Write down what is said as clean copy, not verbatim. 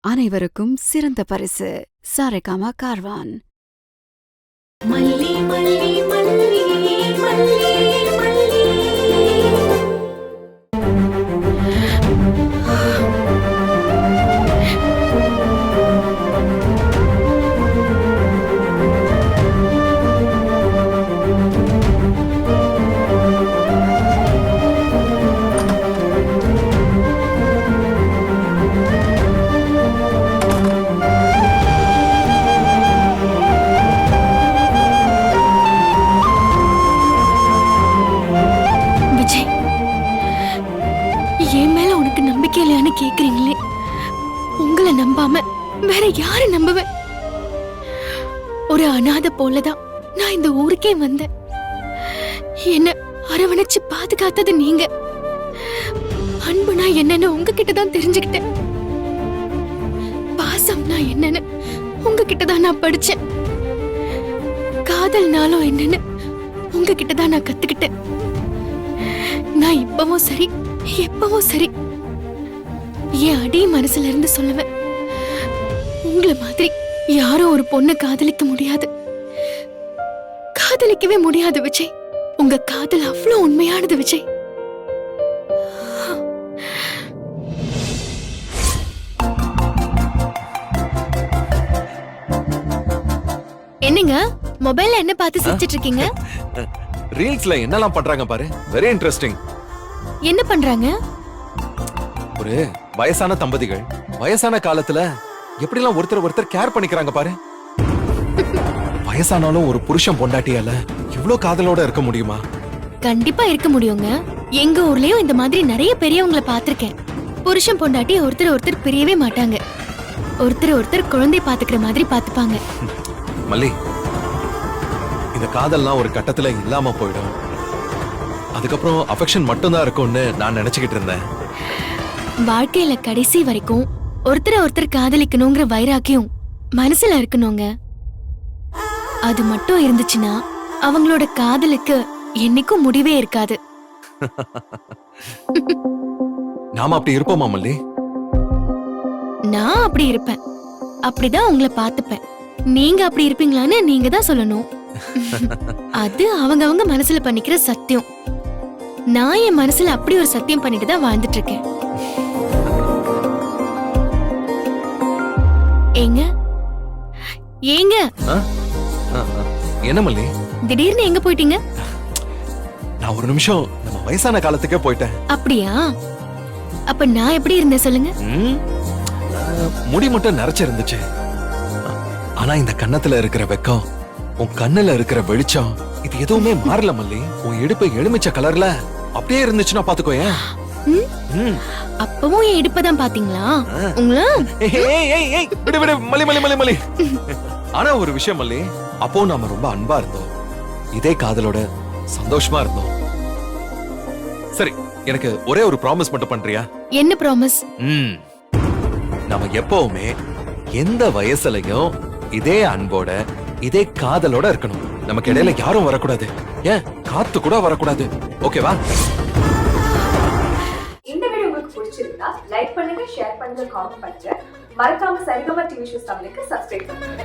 அனைவருக்கும் சிறந்த பரிசு சாரேகாமா கார்வான். மல்லி மல்லி மல்லி மல்லி மல்லி. கேக்குறீங்களே, உங்களை நம்பாம வேற யாரை நம்புவேன்? ஒரு அனாதை போலதான் நான் இந்த ஊருக்கே வந்தேன். என்ன அரவணைச்சு பாதுகாத்தது நீங்க. அன்புனா என்னன்னு உங்ககிட்ட தான் தெரிஞ்சுக்கிட்டேன். பாசம்னா என்னன்னு உங்ககிட்ட தான் நான் படிச்சேன். காதல்னாலும் என்னன்னு உங்ககிட்ட தான் நான் கத்துக்கிட்டேன். நான் இப்பவும் சரி, எப்பவும் சரி, என் அடி மனசுல இருந்து சொல்லுவேன், உங்களை மாதிரி யாரும் ஒரு பொண்ணு காதலிக்க முடியாது, காதலிக்கவே முடியாது விஜய். உங்க காதல் அவ்வளவு உண்மையானது விஜய். என்னங்க மொபைல்ல என்ன பார்த்து சிரிச்சிட்டு இருக்கீங்க? ரீல்ஸ்ல என்னலாம் பண்றாங்க பாரு, வெரி இன்ட்ரெஸ்டிங். என்ன பண்றாங்க? ஒரு வயசான தம்பதிகள் வயசான காலத்துல எப்படிலாம் ஒருத்தர் கேர் பண்ணிக்கிறாங்க பாரு. வயசானாலும் ஒரு புருஷன் பொண்டாட்டியால இவ்ளோ காதலோட இருக்க முடியுமா? கண்டிப்பா இருக்க முடியுங்க. எங்க ஊர்லயும் இந்த மாதிரி நிறைய பெரியவங்களை பாத்திருக்கேன். புருஷன் பொண்டாட்டி ஒருத்தர் பிரியவே மாட்டாங்க. ஒருத்தர் குழந்தை பாத்துக்கிற மாதிரி பாத்துப்பாங்க. மல்லி, இந்த காதல்லாம் ஒரு கட்டத்துல இல்லாம போயிடும். அதுக்கப்புறம் அஃபெக்ஷன் மட்டும்தான் இருக்கும்னு நான் நினைச்சுக்கிட்டு இருந்தேன். வாழ்க்கையில கடைசி வரைக்கும் ஒருத்தர் காதலிக்கணுங்கிற வைராக்கியம் மனசுல இருக்கணுங்க. அது மட்டும் இருந்துச்சுன்னா அவங்களோட காதலுக்கு என்னைக்கும் முடிவே இருக்காது. நாம அப்படி இருப்போமா மல்லி? நான் அப்படி இருப்பேன். அப்படிதான் உங்களை பாத்துப்பேன். நீங்க அப்படி இருப்பீங்களான்னு நீங்க தான் சொல்லணும். அது அவங்க மனசுல பண்ணிக்கிற சத்தியம். நான் என் மனசுல அப்படி ஒரு சத்தியம் பண்ணிட்டு தான் வாழ்ந்துட்டு இருக்கேன். ஏங்க ஏங்க என்ன மல்லி, திடீர்னு எங்க போயிட்டீங்க? நான் ஒரு நிமிஷம் நம்ம வயசான காலத்துக்கே போயிட்டேன். அப்படியா? அப்ப நான் எப்படி இருந்தேன் சொல்லுங்க? முடி மட்டும் நரைச்சிருந்துச்சு. ஆனா இந்த கன்னத்துல இருக்கிற வெக்கம், உன் கண்ணுல இருக்கிற வெளிச்சம், இது எதுவுமே மாறல மல்லி. உன் இடுப்பு எலுமிச்ச கலர்ல அப்படியே இருந்துச்சுன்னா பாத்துக்கோயேன். அப்பவும் என் இடுப்பதான் பாத்தீங்களா? உங்கள விடு மல்லி மல்லி மல்லி மல்லி. ஆனா ஒரு விஷயம் மல்லி, அப்போ நாம ரொம்ப அன்பா இருந்தோம், இதே காதலோட சந்தோஷமா இருந்தோம். சரி, எனக்கு ஒரே ஒரு ப்ராமிஸ் மட்டும் பண்றியா? என்ன ப்ராமிஸ்? நாம எப்பவுமே எந்த வயசுலயும் இதே அன்போட இதே காதலோட இருக்கணும். நமக்கு இடையில யாரும் வரக்கூடாது, ஏன் காத்து கூட வரக்கூடாது. ஓகேவா? இந்த வீடியோ உங்களுக்கு பிடிச்சிருந்தா லைக் பண்ணுங்க, ஷேர் பண்ணுங்க, காமெண்ட் பண்ணுங்க. மறக்காம சரிகமா டிவி ஷோஸ் தமிழுக்கு சப்ஸ்கிரைப் பண்ணுங்க.